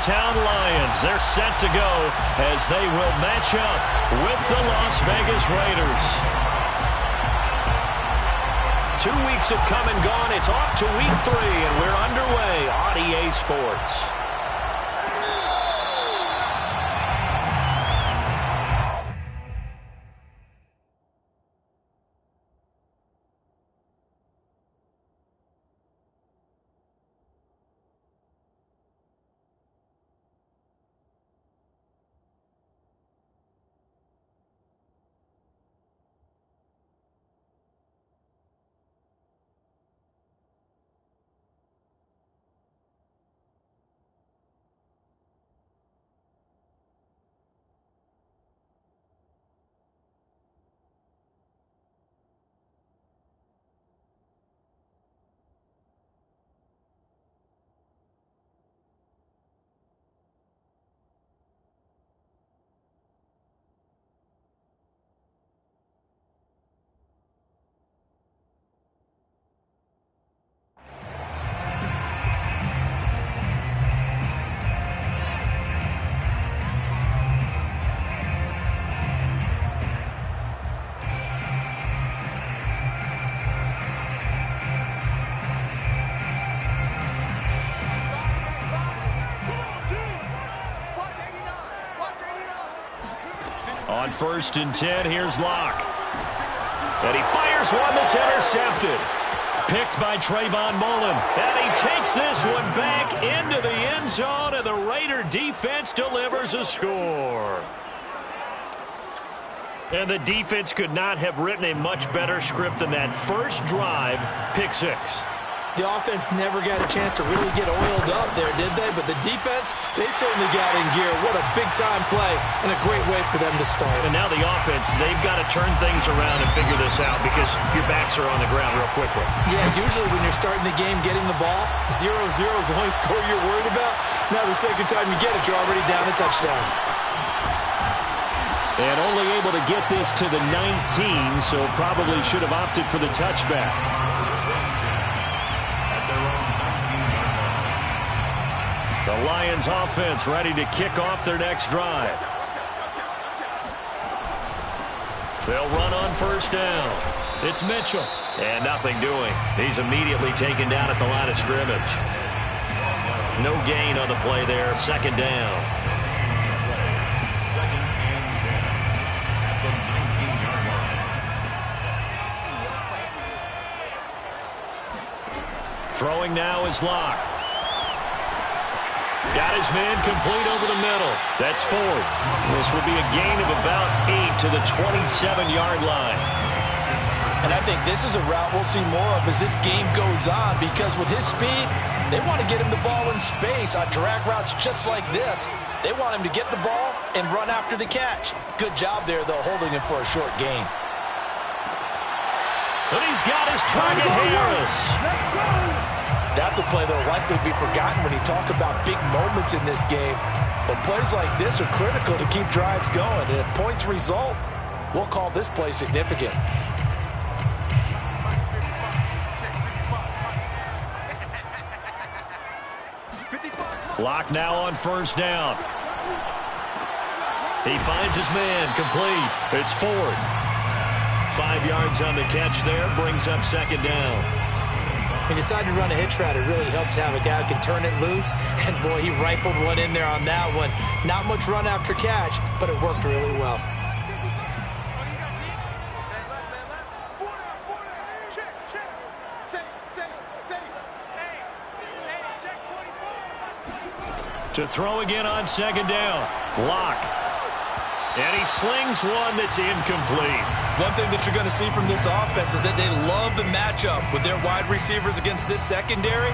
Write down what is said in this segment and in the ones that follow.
hometown Lions. They're set to go as they will match up with the Las Vegas Raiders. 2 weeks have come and gone. It's off to week 3, and we're underway on EA Sports. On 1st and 10, here's Locke. And he fires one that's intercepted. Picked by Trayvon Mullen. And he takes this one back into the end zone, and the Raider defense delivers a score. And the defense could not have written a much better script than that first drive, pick 6. The offense never got a chance to really get oiled up there, did they? But the defense, they certainly got in gear. What a big-time play and a great way for them to start. And now the offense, they've got to turn things around and figure this out because your backs are on the ground real quickly. Yeah, usually when you're starting the game getting the ball, 0-0 is the only score you're worried about. Now the second time you get it, you're already down a touchdown. And only able to get this to the 19, so probably should have opted for the touchback. The Lions offense ready to kick off their next drive. They'll run on 1st down. It's Mitchell. And nothing doing. He's immediately taken down at the line of scrimmage. No gain on the play there. 2nd down. 2nd and 10 at the 19-yard line. Throwing now is Locke. Got his man complete over the middle. That's Ford. This will be a gain of about 8 to the 27-yard line. And I think this is a route we'll see more of as this game goes on, because with his speed, they want to get him the ball in space on drag routes just like this. They want him to get the ball and run after the catch. Good job there, though, holding him for a short gain. But he's got his target, Harris. That's a play that will likely be forgotten when you talk about big moments in this game. But plays like this are critical to keep drives going. And if points result, we'll call this play significant. Locke now on 1st down. He finds his man complete. It's Ford. 5 yards on the catch there, brings up 2nd down. He decided to run a hitch route. It really helps to have a guy who can turn it loose. And, boy, he rifled one in there on that one. Not much run after catch, but it worked really well. To throw again on 2nd down. Locke. And he slings one that's incomplete. One thing that you're going to see from this offense is that they love the matchup with their wide receivers against this secondary.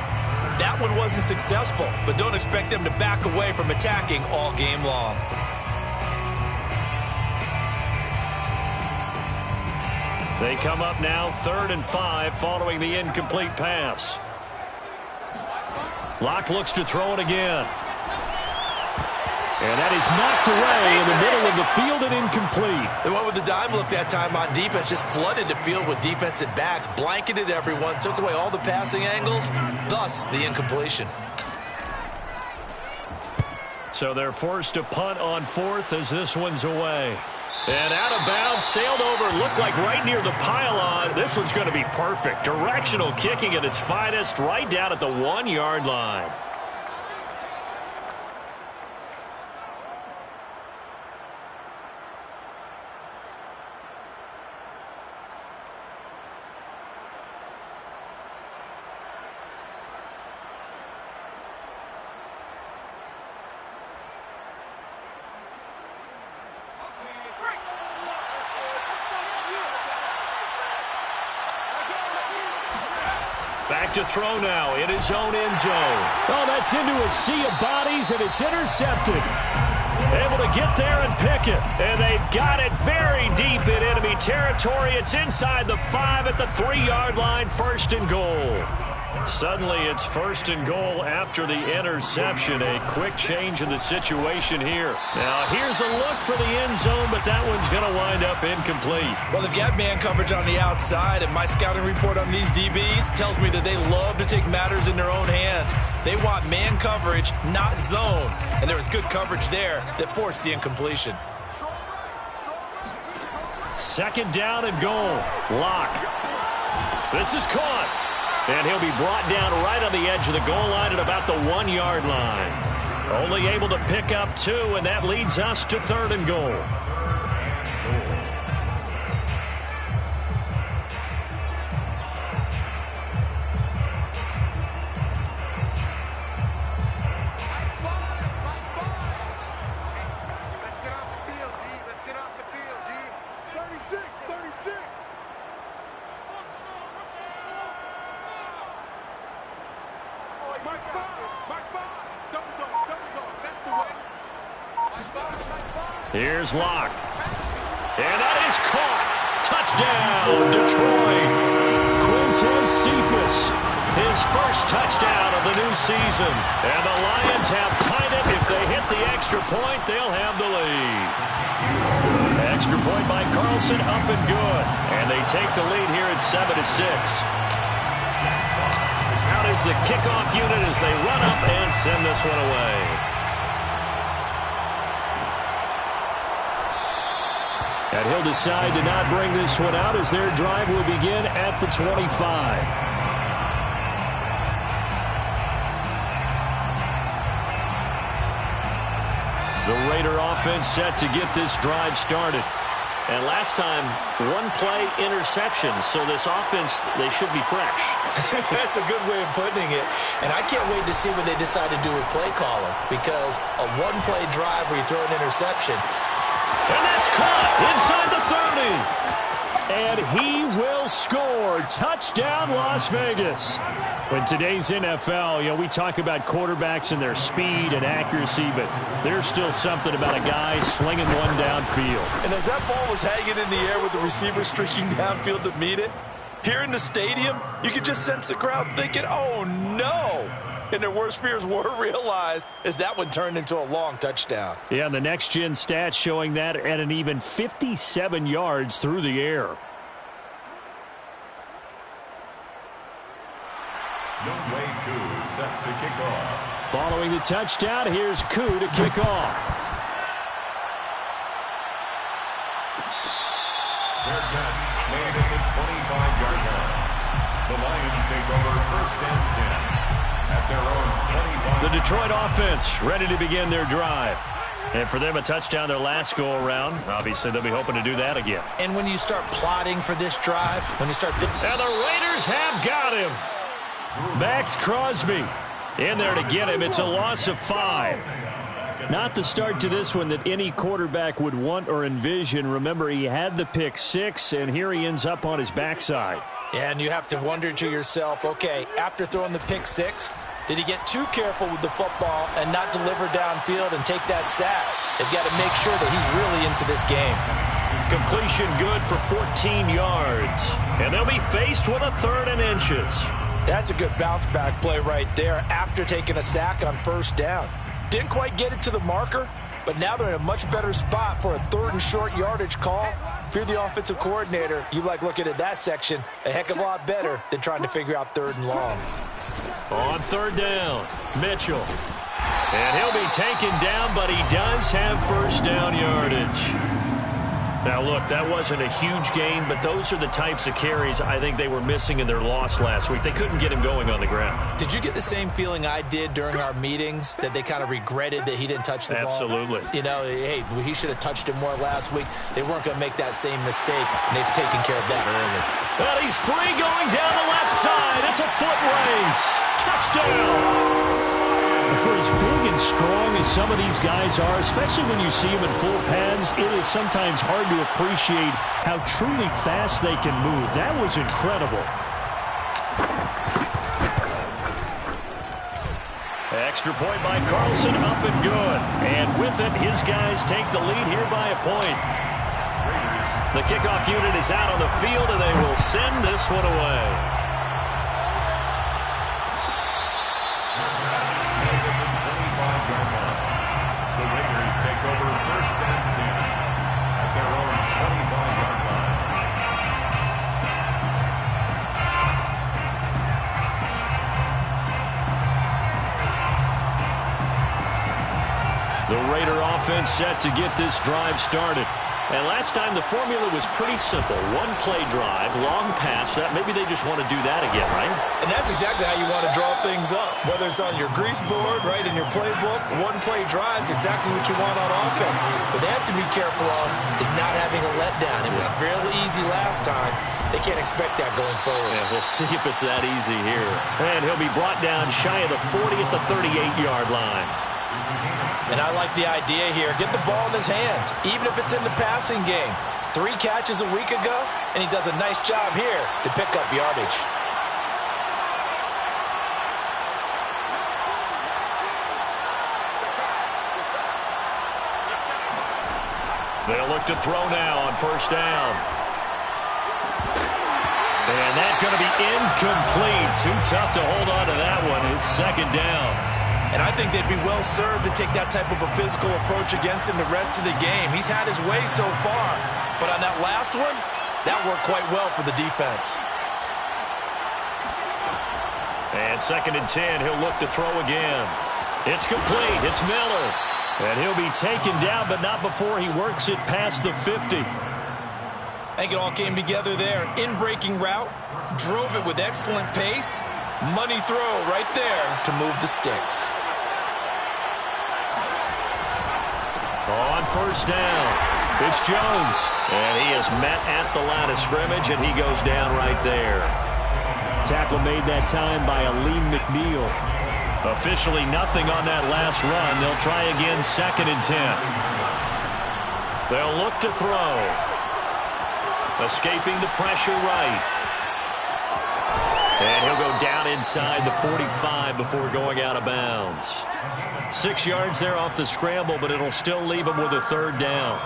That one wasn't successful, but don't expect them to back away from attacking all game long. They come up now 3rd and 5 following the incomplete pass. Locke looks to throw it again. And that is knocked away in the middle of the field and incomplete. They went with the dime look that time on defense, just flooded the field with defensive backs, blanketed everyone, took away all the passing angles, thus the incompletion. So they're forced to punt on fourth as this one's away. And out of bounds, sailed over, looked like right near the pylon. This one's going to be perfect. Directional kicking at its finest, right down at the 1-yard line. Back to throw now in his own end zone. Oh, that's into a sea of bodies, and it's intercepted. Able to get there and pick it. And they've got it very deep in enemy territory. It's inside the 5 at the 3-yard line, 1st and goal. Suddenly it's 1st and goal after the interception. A quick change in the situation here. Now here's a look for the end zone, but that one's going to wind up incomplete. Well, they've got man coverage on the outside, and my scouting report on these DBs tells me that they love to take matters in their own hands. They want man coverage, not zone. And there was good coverage there that forced the incompletion. 2nd down and goal. Lock. This is caught. And he'll be brought down right on the edge of the goal line at about the 1-yard line. Only able to pick up 2, and that leads us to 3rd and goal. Here's Locke. And that is caught. Touchdown, Detroit. Quintez Cephas. His first touchdown of the new season. And the Lions have tied it. If they hit the extra point, they'll have the lead. Extra point by Carlson, up and good. And they take the lead here at 7-6. Out is the kickoff unit as they run up and send this one away. And he'll decide to not bring this one out as their drive will begin at the 25. The Raider offense set to get this drive started. And last time, 1-play interception, so this offense, they should be fresh. That's a good way of putting it. And I can't wait to see what they decide to do with play calling, because a 1-play drive where you throw an interception. And that's caught inside the 30. And he will score. Touchdown, Las Vegas. In today's NFL, we talk about quarterbacks and their speed and accuracy, but there's still something about a guy slinging one downfield. And as that ball was hanging in the air with the receiver streaking downfield to meet it, here in the stadium, you could just sense the crowd thinking, oh, no. And their worst fears were realized as that one turned into a long touchdown. Yeah, and the next-gen stats showing that at an even 57 yards through the air. Midway Koo set to kick off. Following the touchdown, here's Koo to kick off. Fair catch made at the 25-yard line. The Lions take over 1st and 10. At their own 25. The Detroit offense ready to begin their drive. And for them, a touchdown their last go-around. Obviously, they'll be hoping to do that again. And when you start plotting for this drive, when you start... And the Raiders have got him. Max Crosby in there to get him. It's a loss of 5. Not the start to this one that any quarterback would want or envision. Remember, he had the pick 6, and here he ends up on his backside. Yeah, and you have to wonder to yourself, okay, after throwing the pick 6, did he get too careful with the football and not deliver downfield and take that sack? They've got to make sure that he's really into this game. Completion good for 14 yards. And they'll be faced with a 3rd and inches. That's a good bounce-back play right there after taking a sack on 1st down. Didn't quite get it to the marker, but now they're in a much better spot for a 3rd and short yardage call. If you're the offensive coordinator, you like looking at that section a heck of a lot better than trying to figure out 3rd and long. On 3rd down, Mitchell. And he'll be taken down down, but he does have first down yardage. Now, look, that wasn't a huge gain, but those are the types of carries I think they were missing in their loss last week. They couldn't get him going on the ground. Did you get the same feeling I did during our meetings, that they kind of regretted that he didn't touch the ball? Absolutely. You know, hey, he should have touched it more last week. They weren't going to make that same mistake, and they've taken care of that early. Well, he's free going down the left side. It's a foot race. Touchdown. For as big and strong as some of these guys are, especially when you see them in full pads, it is sometimes hard to appreciate how truly fast they can move. That was incredible. Extra point by Carlson, up and good. And with it, his guys take the lead here by a point. The kickoff unit is out on the field, and they will send this one away. The Raider offense set to get this drive started. And last time the formula was pretty simple. One play drive, long pass. Maybe they just want to do that again, right? And that's exactly how you want to draw things up. Whether it's on your grease board, right, in your playbook, one play drive is exactly what you want on offense. What they have to be careful of is not having a letdown. It was fairly easy last time. They can't expect that going forward. Yeah, we'll see if it's that easy here. And he'll be brought down shy of the 40 at the 38-yard line. And I like the idea here. Get the ball in his hands, even if it's in the passing game. 3 catches a week ago, and he does a nice job here to pick up yardage. They'll look to throw now on first down. And that's going to be incomplete. Too tough to hold on to that one. It's second down. And I think they'd be well served to take that type of a physical approach against him the rest of the game. He's had his way so far. But on that last one, that worked quite well for the defense. And 2nd and 10, he'll look to throw again. It's complete. It's Miller. And he'll be taken down, but not before he works it past the 50. I think it all came together there. In-breaking route, drove it with excellent pace. Money throw right there to move the sticks. On first down, it's Jones. And he is met at the line of scrimmage, and he goes down right there. Tackle made that time by Aleem McNeil. Officially nothing on that last run. They'll try again 2nd and 10. They'll look to throw. Escaping the pressure right. And he'll go down inside the 45 before going out of bounds. 6 yards there off the scramble, but it'll still leave him with a 3rd down.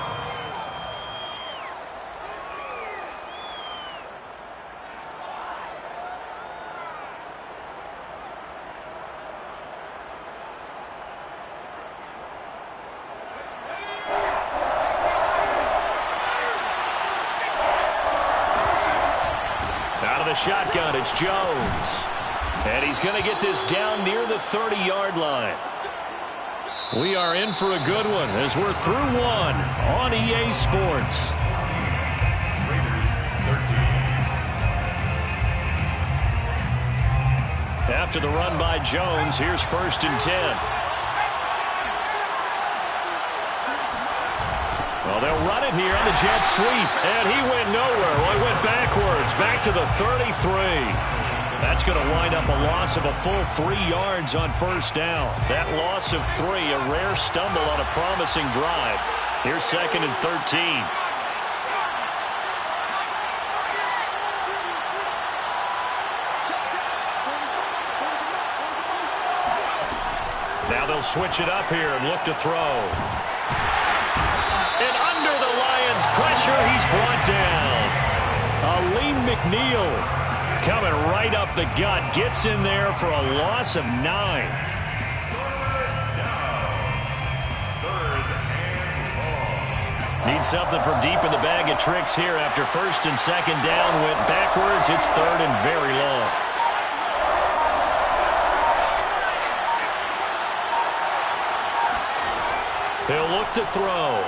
Shotgun, it's Jones. And he's going to get this down near the 30-yard line. We are in for a good one as we're through one on EA Sports. Raiders 13. After the run by Jones, here's 1st and 10. Well, they'll run it here on the jet sweep, and he went nowhere. Well, he went backwards, back to the 33. That's going to wind up a loss of a full 3 yards on first down. That loss of 3, a rare stumble on a promising drive. Here's 2nd and 13. Now they'll switch it up here and look to throw. And under the Lions' pressure, he's brought down. Aleem McNeil coming right up the gut. Gets in there for a loss of 9. Need something from deep in the bag of tricks here after 1st and 2nd down. Went backwards. It's 3rd and very long. He'll look to throw.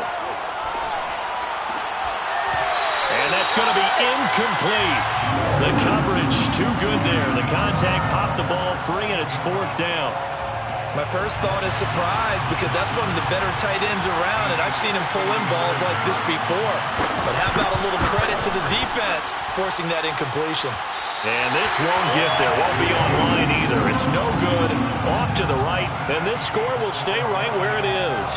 And that's going to be incomplete. The coverage too good there. The contact popped the ball free, and it's 4th down. My first thought is surprise, because that's one of the better tight ends around, and I've seen him pull in balls like this before. But how about a little credit to the defense forcing that incompletion? And this won't get there. Won't be on line either. It's no good. Off to the right, and this score will stay right where it is.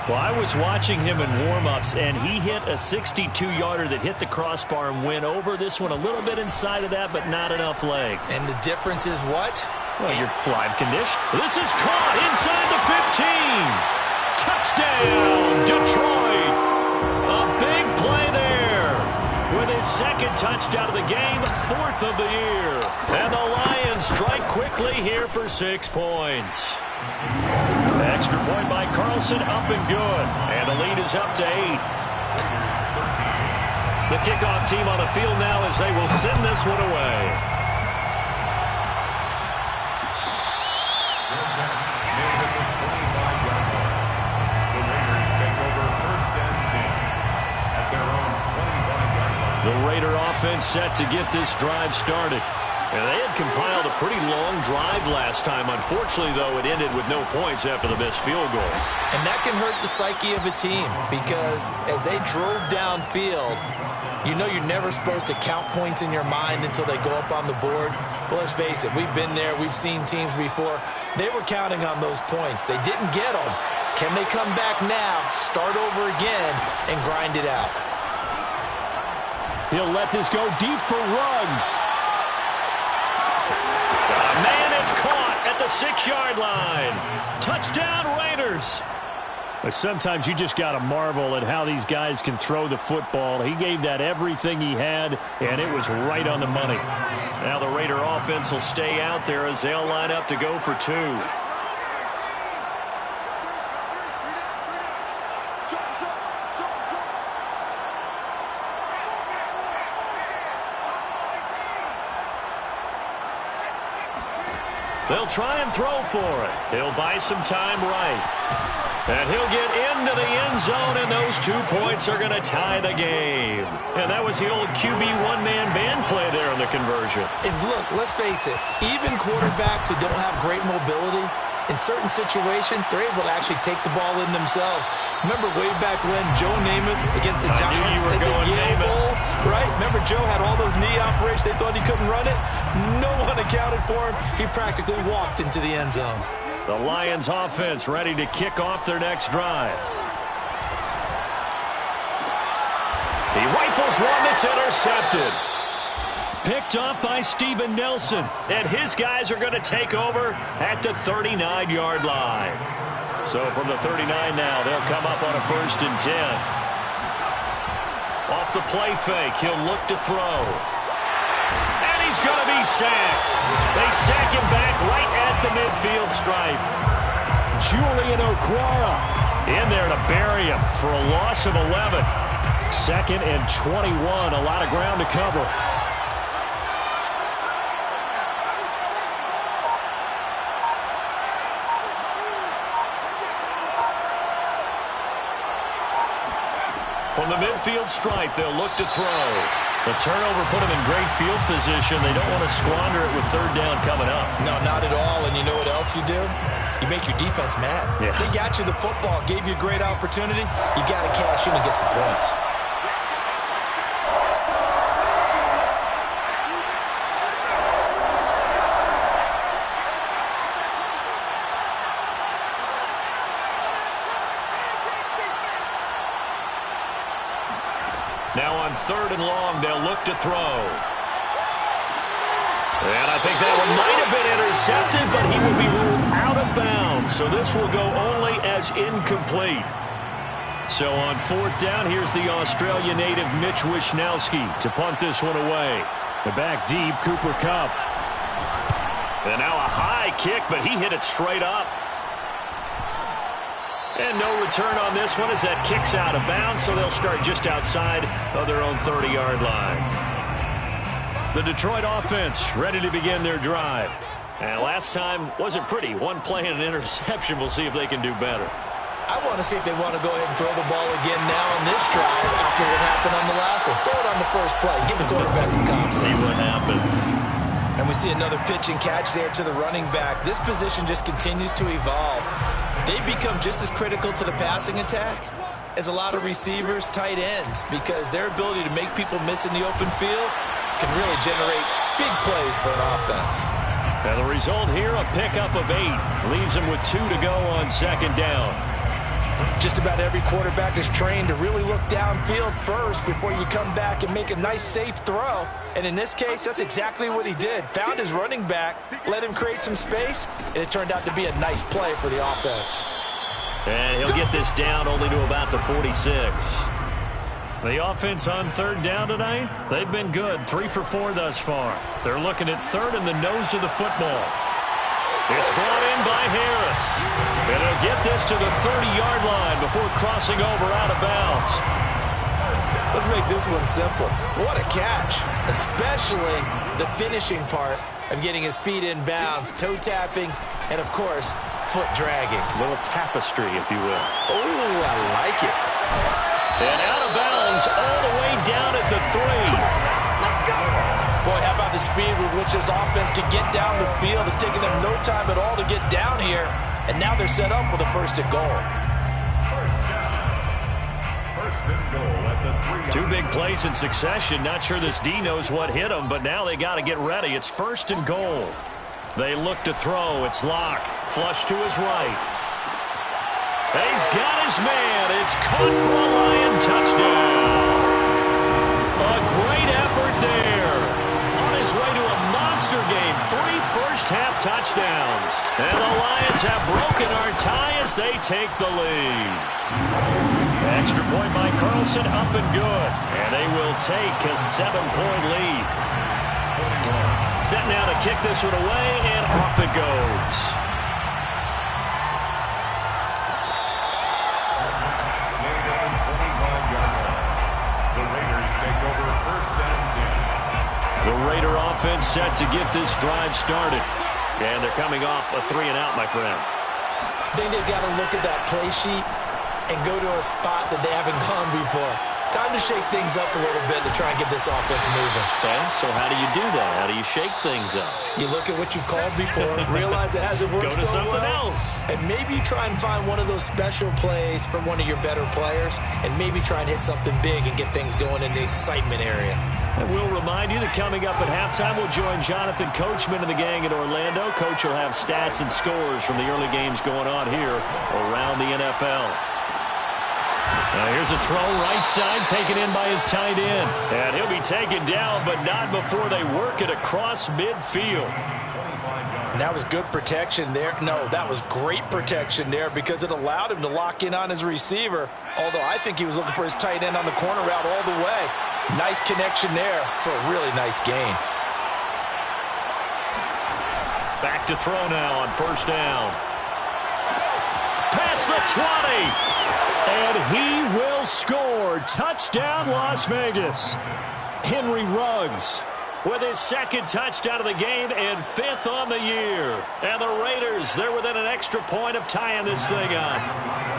Well, I was watching him in warm-ups, and he hit a 62-yarder that hit the crossbar and went over. This one a little bit inside of that, but not enough leg. And the difference is what? Well, your live condition. This is caught inside the 15. Touchdown, Detroit. A big play there. With his 2nd touchdown of the game, 4th of the year. And the Lions strike quickly here for 6 points. Extra point by Carlson, up and good. And the lead is up to 8. The kickoff team on the field now as they will send this one away. The Raiders take over 1st and 10 at their own 25-yard line. The Raider offense set to get this drive started. And they had compiled a pretty long drive last time. Unfortunately, though, it ended with no points after the missed field goal. And that can hurt the psyche of a team, because as they drove downfield, you know you're never supposed to count points in your mind until they go up on the board. But let's face it, we've been there. We've seen teams before. They were counting on those points. They didn't get them. Can they come back now, start over again, and grind it out? He'll let this go deep for Ruggs. Man, it's caught at the 6-yard line. Touchdown, Raiders. But sometimes you just got to marvel at how these guys can throw the football. He gave that everything he had, and it was right on the money. Now the Raider offense will stay out there as they'll line up to go for 2. They'll try and throw for it. He'll buy some time right. And he'll get into the end zone, and those 2 points are going to tie the game. And that was the old QB one-man band play there in the conversion. And look, let's face it, even quarterbacks who don't have great mobility, in certain situations, they're able to actually take the ball in themselves. Remember way back when Joe Namath against the Giants at the Yale Bowl, right? Remember Joe had all those knee operations. They thought he couldn't run it. No one accounted for him. He practically walked into the end zone. The Lions offense ready to kick off their next drive. He rifles one that's intercepted. Picked off by Steven Nelson. And his guys are going to take over at the 39-yard line. So from the 39 now, they'll come up on a 1st and 10. Off the play fake, he'll look to throw. And he's going to be sacked. They sack him back right at the midfield stripe. Julian Okwara in there to bury him for a loss of 11. 2nd and 21, a lot of ground to cover. From the midfield stripe, they'll look to throw. The turnover put them in great field position. They don't want to squander it with 3rd down coming up. No, not at all. And you know what else you do? You make your defense mad. Yeah. They got you the football, gave you a great opportunity. You got to cash in and get some points. Now on 3rd and long, they'll look to throw. And I think that one might have been intercepted, but he will be ruled out of bounds. So this will go only as incomplete. So on 4th down, here's the Australia native Mitch Wishnowsky to punt this one away. The back deep, Cooper Kupp. And now a high kick, but he hit it straight up. And no return on this one as that kicks out of bounds, so they'll start just outside of their own 30-yard line. The Detroit offense ready to begin their drive. And last time wasn't pretty. One play and an interception. We'll see if they can do better. I want to see if they want to go ahead and throw the ball again now on this drive after what happened on the last one. Throw it on the first play. Give the quarterback some confidence. See what happens. And we see another pitch and catch there to the running back. This position just continues to evolve. They become just as critical to the passing attack as a lot of receivers, tight ends, because their ability to make people miss in the open field can really generate big plays for an offense. And the result here, a pickup of 8. Leaves them with 2 to go on second down. Just about every quarterback is trained to really look downfield first before you come back and make a nice, safe throw. And in this case, that's exactly what he did. Found his running back, let him create some space, and it turned out to be a nice play for the offense. And he'll get this down only to about the 46. The offense on third down tonight, they've been good. 3 for 4 thus far. They're looking at third in the nose of the football. It's brought in by Harris. And he'll get this to the 30-yard line before crossing over out of bounds. Let's make this one simple. What a catch, especially the finishing part of getting his feet in bounds, toe tapping, and, of course, foot dragging. A little tapestry, if you will. Oh, I like it. And out of bounds all the way down at the 3. Boy, how about the speed with which this offense can get down the field? It's taken them no time at all to get down here. And now they're set up with a 1st and goal. First and goal at the 3. 2 big plays in succession. Not sure this D knows what hit him, but now they got to get ready. It's 1st and goal. They look to throw. It's Locke. Flush to his right. He's got his man. It's caught for a Lion touchdown. A great effort there. On his way to a monster game. 3 first-half touchdowns. And the Lions have broken our tie as they take the lead. Extra point by Carlson, up and good. And they will take a 7-point lead. Set now to kick this one away, and off it goes. The Raider offense set to get this drive started. And they're coming off a 3-and-out, my friend. I think they've got to look at that play sheet and go to a spot that they haven't gone before. Time to shake things up a little bit to try and get this offense moving. Okay, so how do you do that? How do you shake things up? You look at what you've called before, realize it hasn't worked Go to so something well, else. and maybe try and find one of those special plays from one of your better players, and maybe try and hit something big and get things going in the excitement area. And we'll remind you that coming up at halftime, we'll join Jonathan Coachman and the gang in Orlando. Coach will have stats and scores from the early games going on here around the NFL. Now here's a throw right side taken in by his tight end. And he'll be taken down, but not before they work it across midfield. And that was good protection there. No, that was great protection there because it allowed him to lock in on his receiver. Although I think he was looking for his tight end on the corner route all the way. Nice connection there for a really nice gain. Back to throw now on 1st down. Past the 20. And he will score. Touchdown, Las Vegas. Henry Ruggs with his 2nd touchdown of the game and 5th on the year. And the Raiders, they're within an extra point of tying this thing up.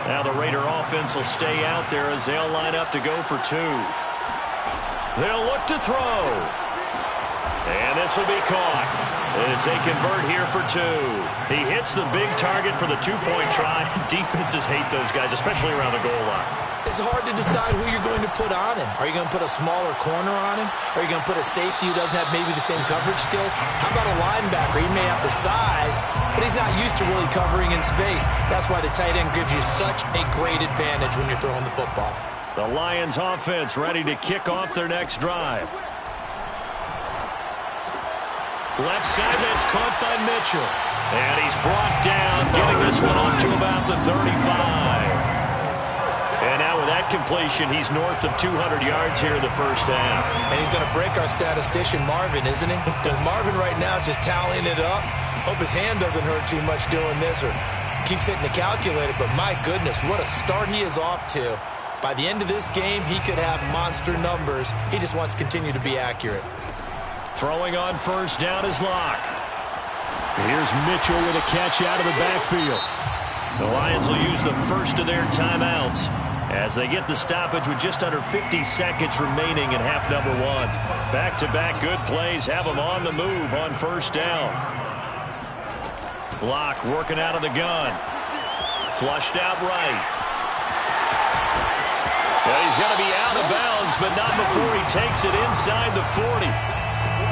Now the Raider offense will stay out there as they'll line up to go for 2. They'll look to throw. And this will be caught as they convert here for 2. He hits the big target for the 2-point try. Defenses hate those guys, especially around the goal line. It's hard to decide who you're going to put on him. Are you going to put a smaller corner on him? Are you going to put a safety who doesn't have maybe the same coverage skills? How about a linebacker? He may have the size, but he's not used to really covering in space. That's why the tight end gives you such a great advantage when you're throwing the football. The Lions offense ready to kick off their next drive. Left side, that's caught by Mitchell. And he's brought down, getting this one up to about the 35. And now with that completion, he's north of 200 yards here in the 1st half. And he's going to break our statistician, Marvin, isn't he? Because Marvin right now is just tallying it up. Hope his hand doesn't hurt too much doing this or keeps hitting the calculator. But my goodness, what a start he is off to. By the end of this game, he could have monster numbers. He just wants to continue to be accurate. Throwing on 1st down is Locke. Here's Mitchell with a catch out of the backfield. The Lions will use the first of their timeouts as they get the stoppage with just under 50 seconds remaining in half number one. Back-to-back good plays have them on the move on first down. Locke working out of the gun. Flushed out right. Well, he's going to be out of bounds, but not before he takes it inside the 40.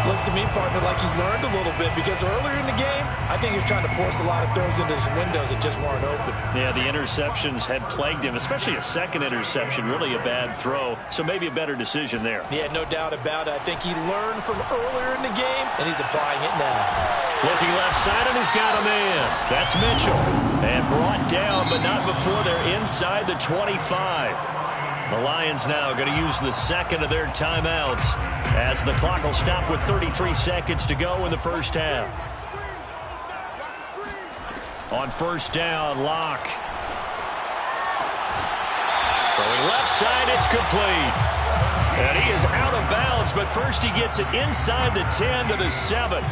Looks to me, partner, like he's learned a little bit because earlier in the game, I think he was trying to force a lot of throws into his windows that just weren't open. Yeah, the interceptions had plagued him, especially a second interception, really a bad throw, so maybe a better decision there. Yeah, no doubt about it. I think he learned from earlier in the game, and he's applying it now. Looking left side, and he's got a man. That's Mitchell. And brought down, but not before they're inside the 25. The Lions now going to use the second of their timeouts as the clock will stop with 33 seconds to go in the first half. On first down, Locke. Throwing left side, it's complete. And he is out of bounds, but first he gets it inside the 10 to the 7.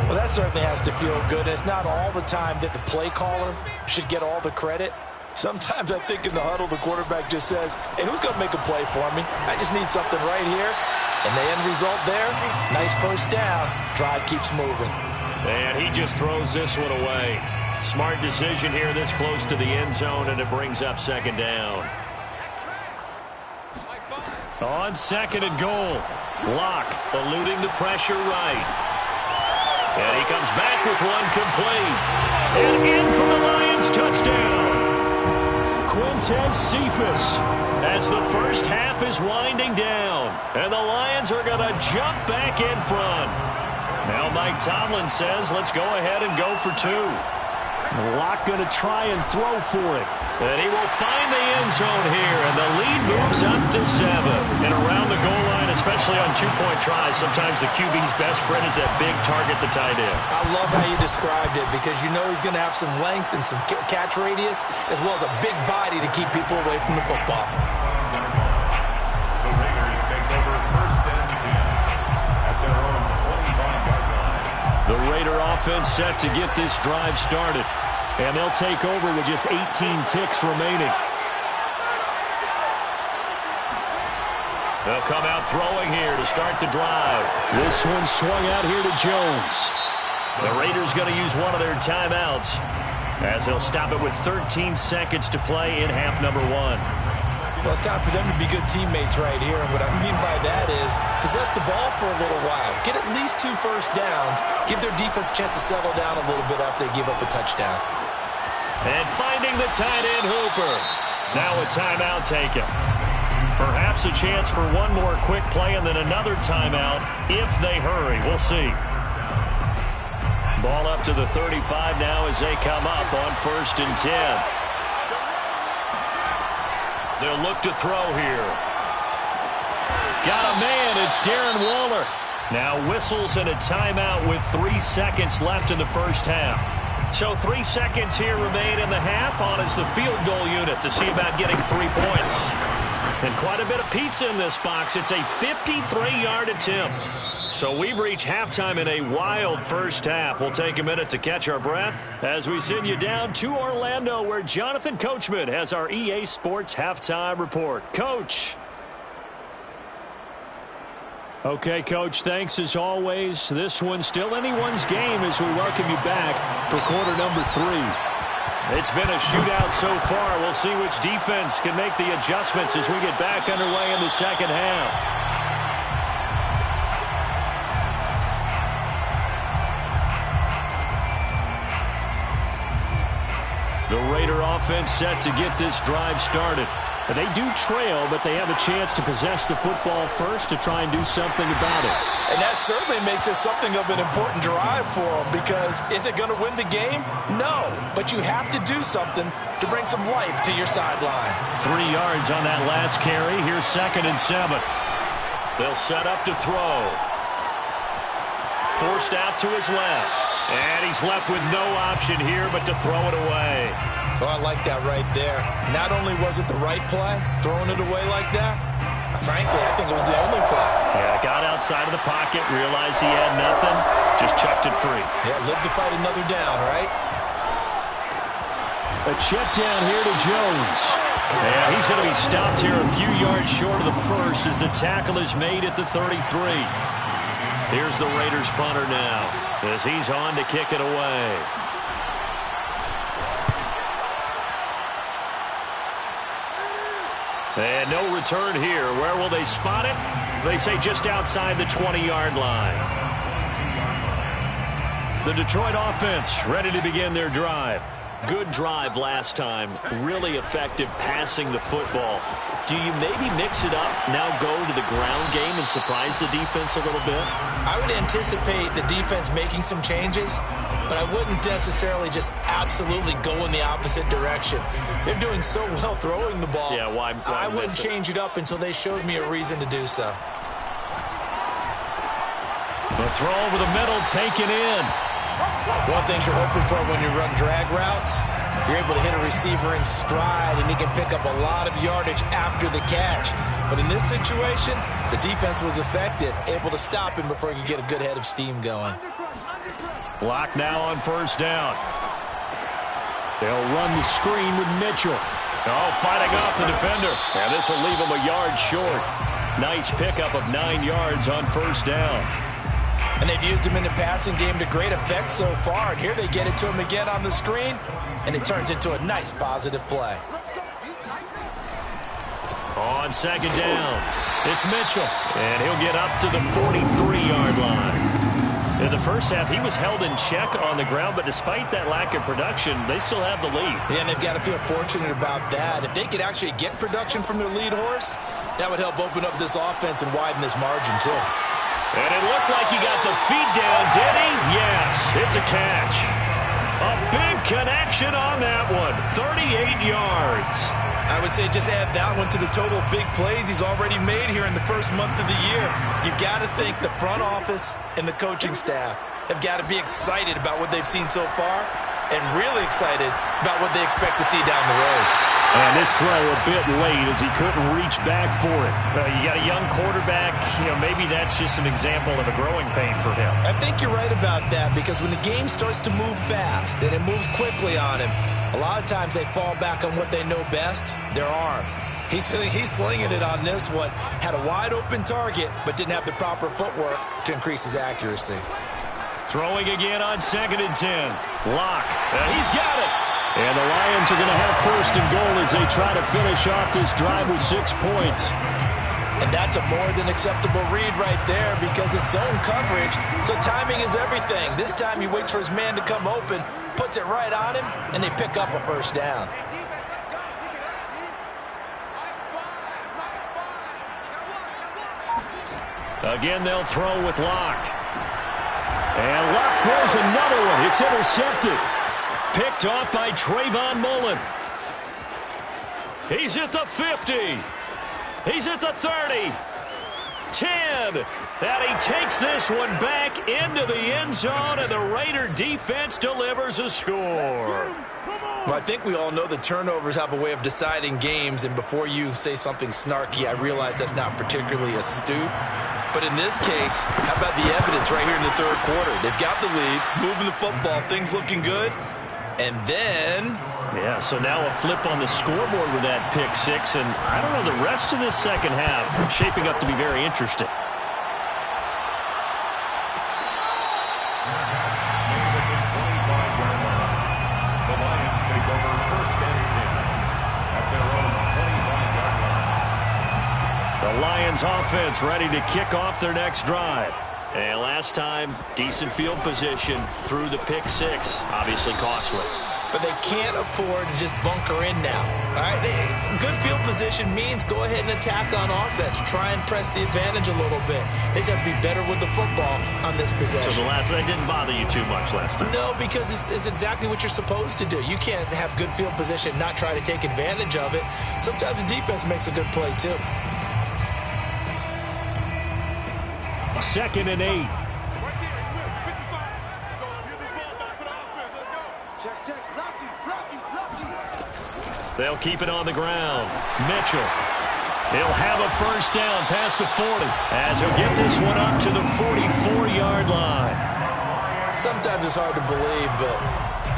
Well, that certainly has to feel good. It's not all the time that the play caller should get all the credit. Sometimes I think in the huddle, the quarterback just says, hey, who's going to make a play for me? I just need something right here. And the end result there, nice first down. Drive keeps moving. And he just throws this one away. Smart decision here this close to the end zone, and it brings up second down. On second and goal, Locke eluding the pressure right. And he comes back with one complete. And in for the Lions touchdown. Quintez Cephas as the first half is winding down. And the Lions are going to jump back in front. Now Mike Tomlin says, let's go ahead and go for two. Locke going to try and throw for it. And he will find the end zone here, and the lead moves up to 7. And around the goal line, especially on two-point tries, sometimes the QB's best friend is that big target, the tight end. I love how you described it because you know he's going to have some length and some catch radius as well as a big body to keep people away from the football. The Raiders take over first and 10 at their own 25-yard line. The Raider offense set to get this drive started. And they'll take over with just 18 ticks remaining. They'll come out throwing here to start the drive. This one swung out here to Jones. The Raiders going to use one of their timeouts as they'll stop it with 13 seconds to play in half number one. Well, it's time for them to be good teammates right here. And what I mean by that is possess the ball for a little while. Get at least 2 first downs. Give their defense a chance to settle down a little bit after they give up a touchdown. And finding the tight end Hooper. Now a timeout taken. Perhaps a chance for one more quick play and then another timeout if they hurry. We'll see. Ball up to the 35 now as they come up on first and 10. They'll look to throw here. Got a man. It's Darren Waller. Now whistles and a timeout with 3 seconds left in the first half. So 3 seconds here remain in the half. On is the field goal unit to see about getting 3 points. And quite a bit of pizza in this box. It's a 53-yard attempt. So we've reached halftime in a wild first half. We'll take a minute to catch our breath as we send you down to Orlando, where Jonathan Coachman has our EA Sports halftime report. Coach. Okay, Coach, thanks as always. This one's still anyone's game as we welcome you back for quarter number 3. It's been a shootout so far. We'll see which defense can make the adjustments as we get back underway in the second half. The Raider offense set to get this drive started. They do trail, but they have a chance to possess the football first to try and do something about it. And that certainly makes it something of an important drive for them because is it going to win the game? No, but you have to do something to bring some life to your sideline. 3 yards on that last carry. Here's second and 7. They'll set up to throw. Forced out to his left. And he's left with no option here but to throw it away. Oh, I like that right there. Not only was it the right play, throwing it away like that, frankly, I think it was the only play. Yeah, got outside of the pocket, realized he had nothing, just chucked it free. Yeah, live to fight another down, right? A check down here to Jones. And he's going to be stopped here a few yards short of the first as the tackle is made at the 33. Here's the Raiders punter now as he's on to kick it away. And no return here. Where will they spot it? They say just outside the 20-yard line. The Detroit offense ready to begin their drive. Good drive last time. Really effective passing the football. Do you maybe mix it up, now go to the ground game and surprise the defense a little bit? I would anticipate the defense making some changes, but I wouldn't necessarily just absolutely go in the opposite direction. They're doing so well throwing the ball. Yeah, why I wouldn't change it up until they showed me a reason to do so. The throw over the middle, taken in. One thing you're hoping for when you run drag routes, you're able to hit a receiver in stride, and he can pick up a lot of yardage after the catch. But in this situation, the defense was effective, able to stop him before he could get a good head of steam going. Block now on first down. They'll run the screen with Mitchell. Oh, fighting off the defender. And this will leave him a yard short. Nice pickup of 9 yards on first down. And they've used him in the passing game to great effect so far. And here they get it to him again on the screen, and it turns into a nice positive play. On second down, it's Mitchell. And he'll get up to the 43-yard line. In the first half, he was held in check on the ground, but despite that lack of production, they still have the lead. Yeah, and they've got to feel fortunate about that. If they could actually get production from their lead horse, that would help open up this offense and widen this margin, too. And it looked like he got the feet down, did he? Yes, it's a catch. A big connection on that one, 38 yards. I would say just add that one to the total big plays he's already made here in the first month of the year. You've got to think the front office and the coaching staff have got to be excited about what they've seen so far and really excited about what they expect to see down the road. And this throw a bit late as he couldn't reach back for it. You got a young quarterback, maybe that's just an example of a growing pain for him. I think you're right about that, because when the game starts to move fast and it moves quickly on him, a lot of times they fall back on what they know best, their arm. He's slinging it on this one. Had a wide open target, but didn't have the proper footwork to increase his accuracy. Throwing again on 2nd and 10. Lock. And he's got it. And the Lions are going to have first and goal as they try to finish off this drive with 6 points. And that's a more than acceptable read right there, because it's zone coverage, so timing is everything. This time he waits for his man to come open, puts it right on him, and they pick up a first down. Again, they'll throw with Locke. And Locke throws another one. It's intercepted. Picked off by Trayvon Mullen. He's at the 50. He's at the 30. 10. And he takes this one back into the end zone, and the Raider defense delivers a score. Well, I think we all know the turnovers have a way of deciding games, and before you say something snarky, I realize that's not particularly astute. But in this case, how about the evidence right here in the third quarter? They've got the lead, moving the football, things looking good. And then... yeah, so now a flip on the scoreboard with that pick six. And I don't know, the rest of this second half shaping up to be very interesting. The Lions take over first and 10 at their own 25-yard line. The Lions offense ready to kick off their next drive. And last time, decent field position through the pick six. Obviously costly. But they can't afford to just bunker in now. All right, good field position means go ahead and attack on offense. Try and press the advantage a little bit. They just have to be better with the football on this possession. So the last one didn't bother you too much last time? No, because it's exactly what you're supposed to do. You can't have good field position, not try to take advantage of it. Sometimes the defense makes a good play too. 2nd and 8. They'll keep it on the ground. Mitchell. He'll have a first down past the 40 as he'll get this one up to the 44-yard line. Sometimes it's hard to believe, but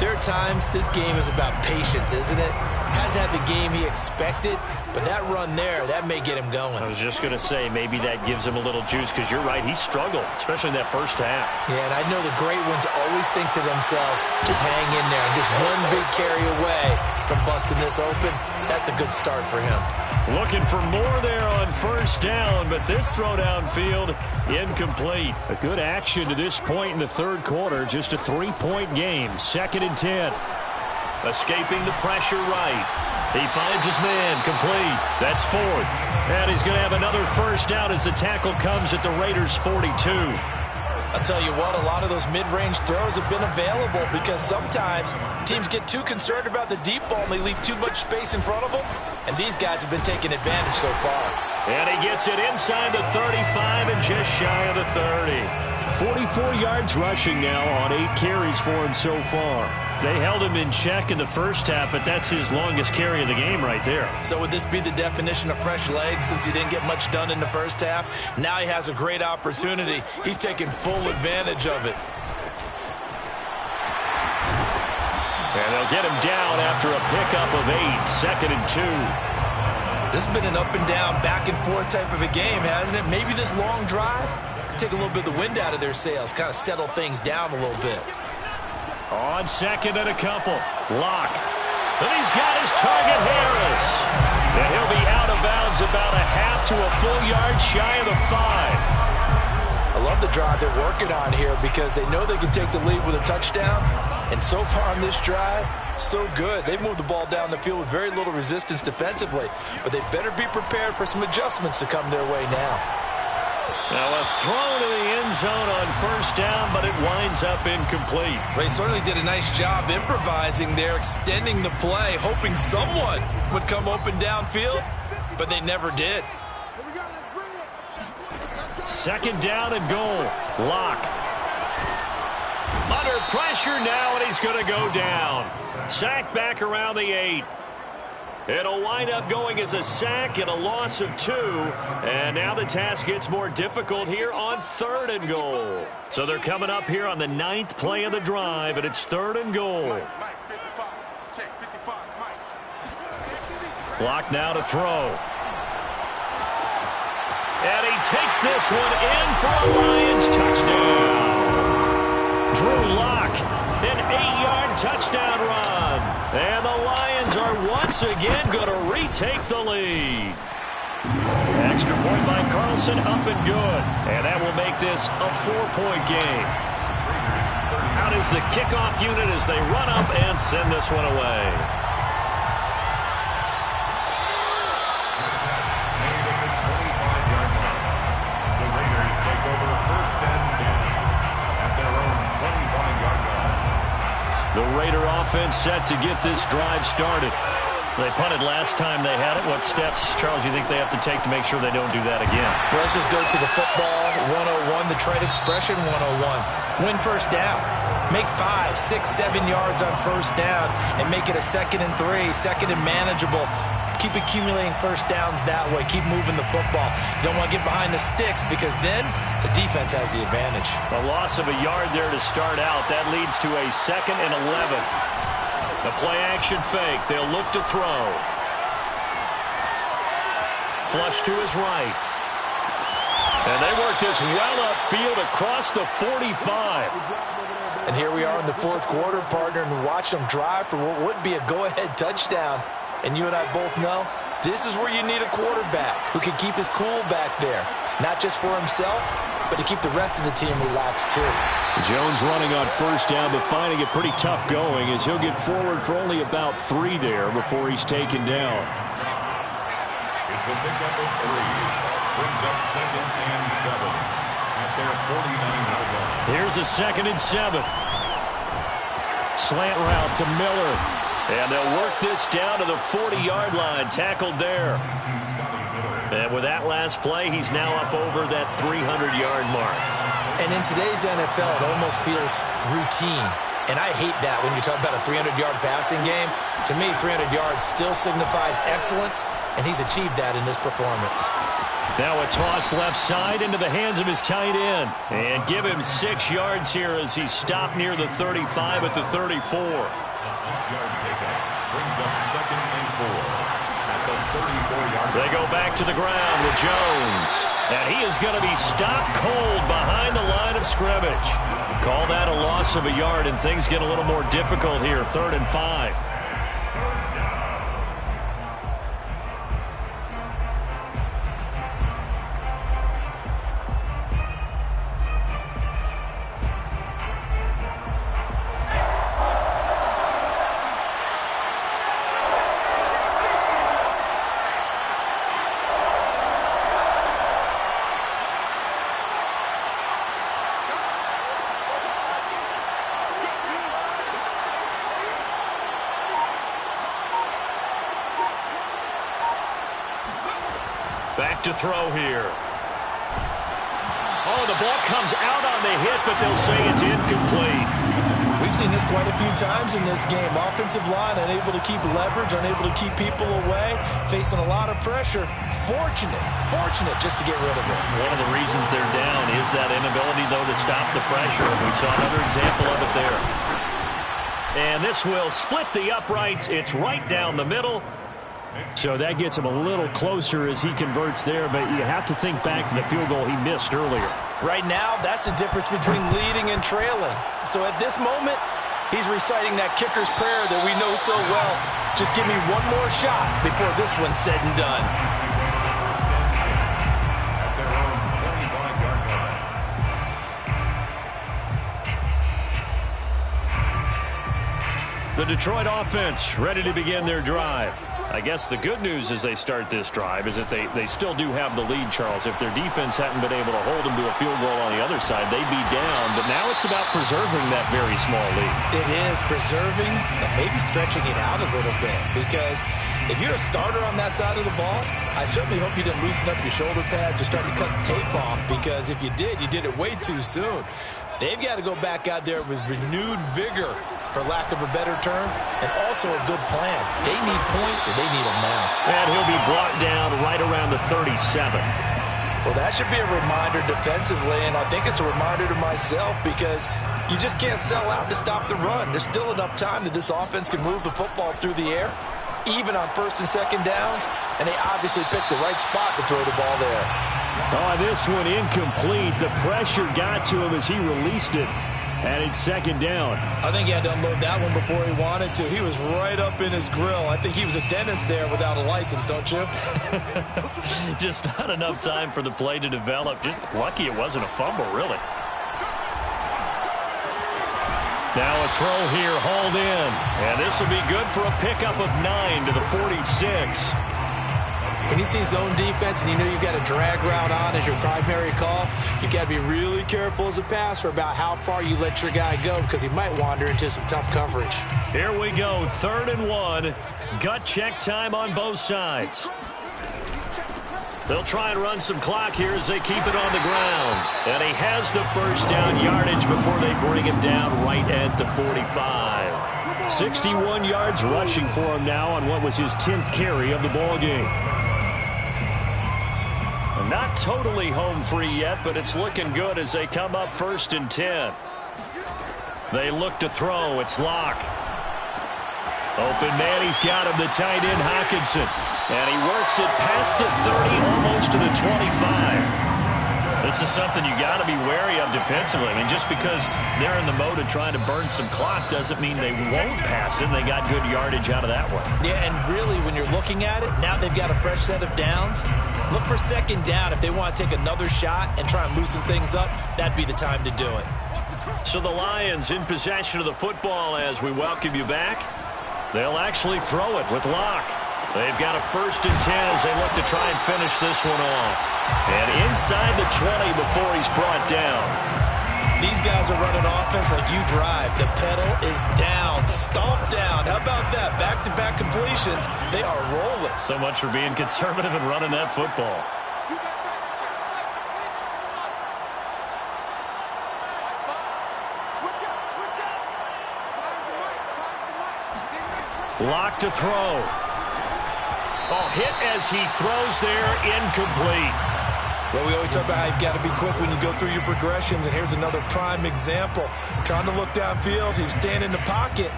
There are times this game is about patience, isn't it? Hasn't had the game he expected, but that run there, that may get him going. I was just going to say, maybe that gives him a little juice, because you're right, he struggled, especially in that first half. Yeah, and I know the great ones always think to themselves, just hang in there. I'm just one big carry away from busting this open. That's a good start for him. Looking for more there on first down, but this throw downfield incomplete. A good action to this point in the third quarter. Just a 3-point game. 2nd and 10. Escaping the pressure right. He finds his man. Complete. That's 4th. And he's going to have another first down as the tackle comes at the Raiders' 42. I'll tell you what, a lot of those mid-range throws have been available because sometimes teams get too concerned about the deep ball and they leave too much space in front of them. And these guys have been taking advantage so far. And he gets it inside the 35 and just shy of the 30. 44 yards rushing now on 8 carries for him so far. They held him in check in the first half, but that's his longest carry of the game right there. So would this be the definition of fresh legs since he didn't get much done in the first half? Now he has a great opportunity. He's taking full advantage of it. And they'll get him down after a pickup of 8, 2nd and 2. This has been an up and down, back and forth type of a game, hasn't it? Maybe this long drive could take a little bit of the wind out of their sails, kind of settle things down a little bit. On 2nd and a couple. Lock. And he's got his target, Harris. And he'll be out of bounds about a half to a full yard shy of the 5. I love the drive they're working on here because they know they can take the lead with a touchdown. And so far on this drive, so good. They've moved the ball down the field with very little resistance defensively. But they better be prepared for some adjustments to come their way now. Now a throw to the end zone on first down, but it winds up incomplete. They certainly did a nice job improvising there, extending the play, hoping someone would come open downfield, but they never did. 2nd down and goal. Lock. Under pressure now, and he's going to go down. Sack back around the 8. It'll wind up going as a sack and a loss of 2. And now the task gets more difficult here on 3rd and goal. So they're coming up here on the 9th play of the drive, and it's 3rd and goal. Block now to throw. And he takes this one in for a Lions touchdown. Drew Lock, an 8-yard touchdown run. And the Lions are once again going to retake the lead. Extra point by Carlson, up and good. And that will make this a 4-point game. Out is the kickoff unit as they run up and send this one away. The Raiders take over 1st and 10 at their own 25-yard line. The Raider offense set to get this drive started. They punted last time they had it. What steps, Charles, you think they have to take to make sure they don't do that again? Well, let's just go to the football 101, the trade expression 101. Win first down. Make 5, 6, 7 yards on first down and make it a 2nd and 3, 2nd and manageable. Keep accumulating first downs that way. Keep moving the football. You don't want to get behind the sticks because then the defense has the advantage. A loss of a yard there to start out. That leads to a 2nd and 11. The play-action fake. They'll look to throw. Flush to his right. And they work this well upfield across the 45. And here we are in the 4th quarter, partner, and watch them drive for what would be a go-ahead touchdown. And you and I both know this is where you need a quarterback who can keep his cool back there. Not just for himself, but to keep the rest of the team relaxed too. Jones running on first down, but finding it pretty tough going as he'll get forward for only about 3 there before he's taken down. It's a pickup of 3. Brings up 2nd and 7 at their 49-yard line. Here's a 2nd and 7. Slant route to Miller. And they'll work this down to the 40-yard line. Tackled there. And with that last play, he's now up over that 300-yard mark. And in today's NFL, it almost feels routine. And I hate that when you talk about a 300-yard passing game. To me, 300 yards still signifies excellence, and he's achieved that in this performance. Now a toss left side into the hands of his tight end. And give him 6 yards here as he stopped near the 35 at the 34. A 6-yard pickup brings up 2nd and 4 at the 34-yard line. They go back to the ground with Jones. And he is going to be stopped cold behind the line of scrimmage. Call that a loss of a yard, and things get a little more difficult here. 3rd and 5. Back to throw here. Oh, the ball comes out on the hit, but they'll say it's incomplete. We've seen this quite a few times in this game. Offensive line unable to keep leverage, unable to keep people away, facing a lot of pressure. Fortunate just to get rid of it. One of the reasons they're down is that inability, though, to stop the pressure. We saw another example of it there. And this will split the uprights. It's right down the middle. So that gets him a little closer as he converts there, but you have to think back to the field goal he missed earlier. Right now, that's the difference between leading and trailing. So at this moment, he's reciting that kicker's prayer that we know so well. Just give me one more shot before this one's said and done. First and 10 at their own 25-yard line. The Detroit offense ready to begin their drive. I guess the good news as they start this drive is that they still do have the lead, Charles. If their defense hadn't been able to hold them to a field goal on the other side, they'd be down. But now it's about preserving that very small lead. It is preserving and maybe stretching it out a little bit, because if you're a starter on that side of the ball, I certainly hope you didn't loosen up your shoulder pads or start to cut the tape off, because if you did it way too soon. They've got to go back out there with renewed vigor, for lack of a better term, and also a good plan. They need points, and they need them now. And he'll be brought down right around the 37. Well, that should be a reminder defensively, and I think it's a reminder to myself, because you just can't sell out to stop the run. There's still enough time that this offense can move the football through the air, even on 1st and 2nd downs, and they obviously picked the right spot to throw the ball there. Oh, this one incomplete. The pressure got to him as he released it, and it's 2nd down. I think he had to unload that one before he wanted to. He was right up in his grill. I think he was a dentist there without a license, don't you? Just not enough time for the play to develop. Just lucky it wasn't a fumble, really. Now a throw here, hauled in. And this will be good for a pickup of 9 to the 46. When you see zone defense and you know you've got a drag route on as your primary call, you've got to be really careful as a passer about how far you let your guy go, because he might wander into some tough coverage. Here we go, 3rd and 1. Gut check time on both sides. They'll try and run some clock here as they keep it on the ground. And he has the 1st down yardage before they bring him down right at the 45. 61 yards rushing for him now on what was his 10th carry of the ball game. Not totally home free yet, but it's looking good as they come up 1st and 10. They look to throw. It's Locke. Open man, he's got him, the tight end Hockenson. And he works it past the 30, almost to the 25. This is something you got to be wary of defensively. I mean, just because they're in the mode of trying to burn some clock doesn't mean they won't pass it. They got good yardage out of that one. Yeah, and really, when you're looking at it, now they've got a fresh set of downs. Look for 2nd down. If they want to take another shot and try and loosen things up, that'd be the time to do it. So the Lions in possession of the football as we welcome you back. They'll actually throw it with Locke. They've got a 1st and 10 as they look to try and finish this one off. And inside the 20 before he's brought down. These guys are running offense like you drive. The pedal is down, stomp down. How about that? Back-to-back completions. They are rolling. So much for being conservative and running that football. Lock to throw. Oh, hit as he throws there, incomplete. Well, we always talk about how you've got to be quick when you go through your progressions, and here's another prime example. Trying to look downfield, he was standing in the pocket,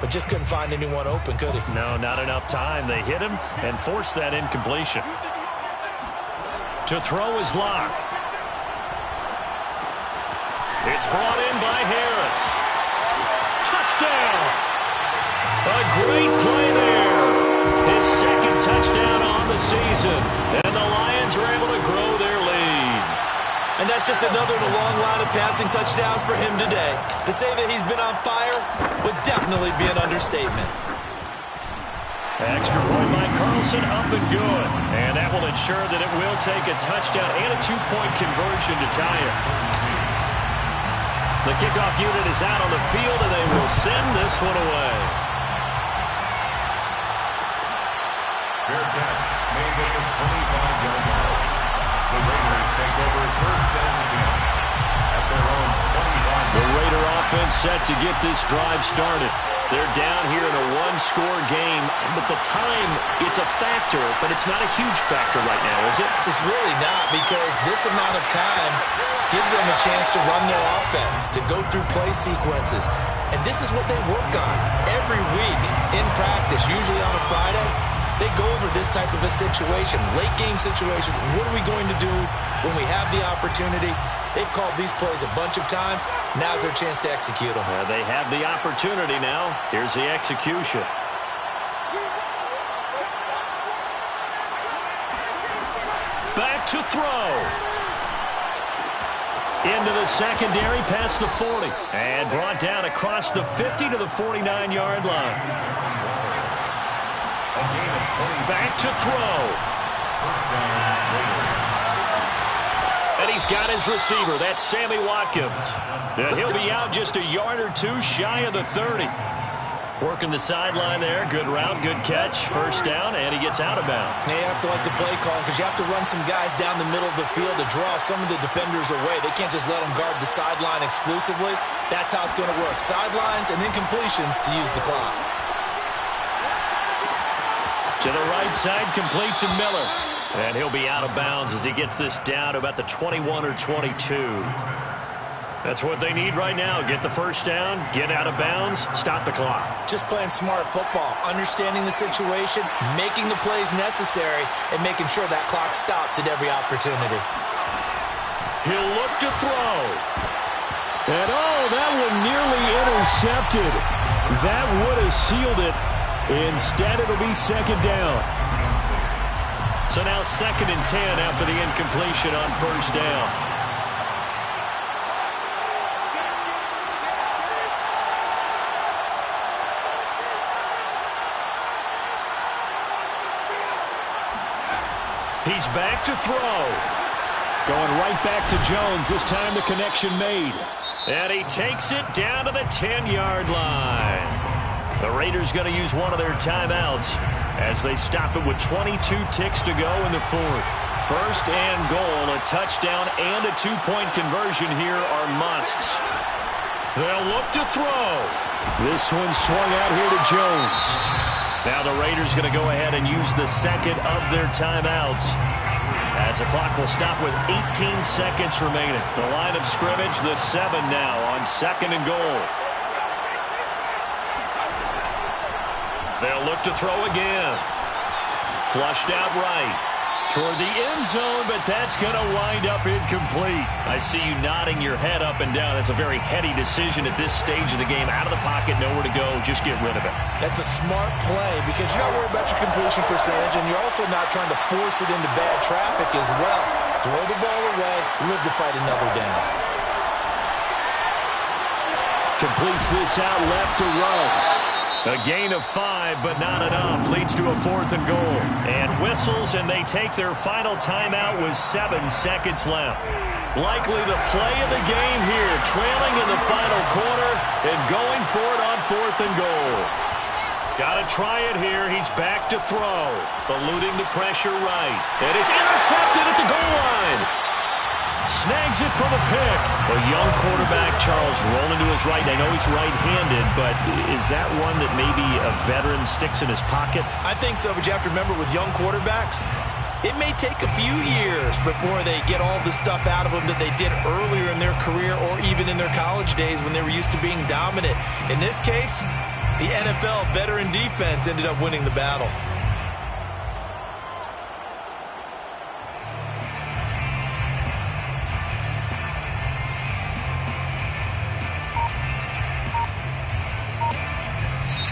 but just couldn't find anyone open, could he? No, not enough time. They hit him and forced that incompletion. To throw is Locke. It's brought in by Harris. Touchdown! A great play there. His second touchdown on the season. And the Lions are able to grow their lead. And that's just another in a long line of passing touchdowns for him today. To say that he's been on fire would definitely be an understatement. Extra point by Carlson, up and good. And that will ensure that it will take a touchdown and a two-point conversion to tie it. The kickoff unit is out on the field, and they will send this one away. Fair catch made at the 25-yard line. The Raiders take over first and 10 at their own 25. The Raider offense set to get this drive started. They're down here in a one-score game, but the time, it's a factor, but it's not a huge factor right now, is it? It's really not, because this amount of time gives them a chance to run their offense, to go through play sequences. And this is what they work on every week in practice, usually on a Friday. They go over this type of a situation, late-game situation. What are we going to do when we have the opportunity? They've called these plays a bunch of times. Now's their chance to execute them. They have the opportunity now. Here's the execution. Back to throw. Into the secondary, past the 40. And brought down across the 50 to the 49-yard line. Back to throw. And he's got his receiver. That's Sammy Watkins. And he'll be out just a yard or two shy of the 30. Working the sideline there. Good route, good catch. First down, and he gets out of bounds. Now you have to like the play call because you have to run some guys down the middle of the field to draw some of the defenders away. They can't just let them guard the sideline exclusively. That's how it's going to work. Sidelines and incompletions to use the clock. To the right side, complete to Miller. And he'll be out of bounds as he gets this down to about the 21 or 22. That's what they need right now. Get the first down, get out of bounds, stop the clock. Just playing smart football, understanding the situation, making the plays necessary, and making sure that clock stops at every opportunity. He'll look to throw. And that one nearly intercepted. That would have sealed it. Instead, it'll be second down. So now 2nd and 10 after the incompletion on first down. He's back to throw. Going right back to Jones. This time the connection made. And he takes it down to the 10-yard line. The Raiders going to use one of their timeouts as they stop it with 22 ticks to go in the 4th. First and goal, a touchdown and a two-point conversion here are musts. They'll look to throw. This one swung out here to Jones. Now the Raiders going to go ahead and use the second of their timeouts as the clock will stop with 18 seconds remaining. The line of scrimmage, the 7 now on 2nd and goal. They'll look to throw again. Flushed out right. Toward the end zone, but that's going to wind up incomplete. I see you nodding your head up and down. That's a very heady decision at this stage of the game. Out of the pocket, nowhere to go. Just get rid of it. That's a smart play because you're not worried about your completion percentage, and you're also not trying to force it into bad traffic as well. Throw the ball away, live to fight another down. Completes this out left to Ruggs. A gain of 5, but not enough. Leads to a 4th and goal. And whistles, and they take their final timeout with 7 seconds left. Likely the play of the game here. Trailing in the final quarter and going for it on 4th and goal. Got to try it here. He's back to throw. Eluding the pressure right. And it's intercepted at the goal line. Snags it for the pick. A young quarterback, Charles, rolling to his right. I know he's right-handed, but is that one that maybe a veteran sticks in his pocket? I think so, but you have to remember with young quarterbacks, It may take a few years before they get all the stuff out of them that they did earlier in their career or even in their college days when they were used to being dominant. In this case, the NFL veteran defense ended up winning the battle.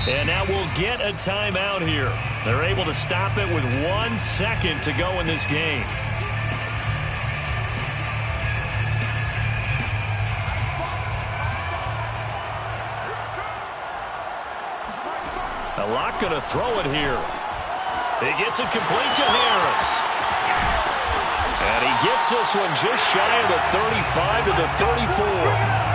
And now we'll get a timeout here. They're able to stop it with 1 second to go in this game. A lot going to throw it here. He gets it complete to Harris. And he gets this one just shy of the 35 to the 34.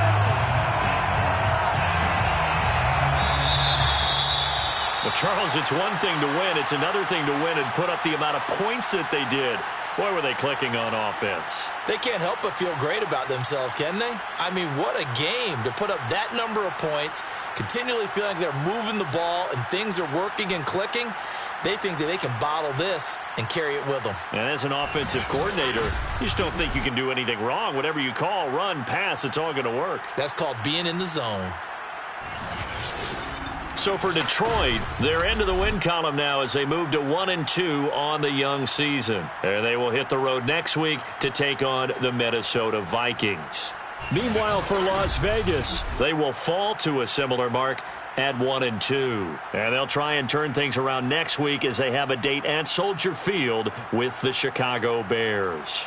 Well, Charles, it's one thing to win. It's another thing to win and put up the amount of points that they did. Boy, were they clicking on offense. They can't help but feel great about themselves, can they? I mean, what a game to put up that number of points, continually feeling like they're moving the ball and things are working and clicking. They think that they can bottle this and carry it with them. And as an offensive coordinator, you just don't think you can do anything wrong. Whatever you call, run, pass, it's all going to work. That's called being in the zone. So for Detroit, they're into the win column now as they move to 1-2 on the young season. And they will hit the road next week to take on the Minnesota Vikings. Meanwhile, for Las Vegas, they will fall to a similar mark at 1-2. And they'll try and turn things around next week as they have a date at Soldier Field with the Chicago Bears.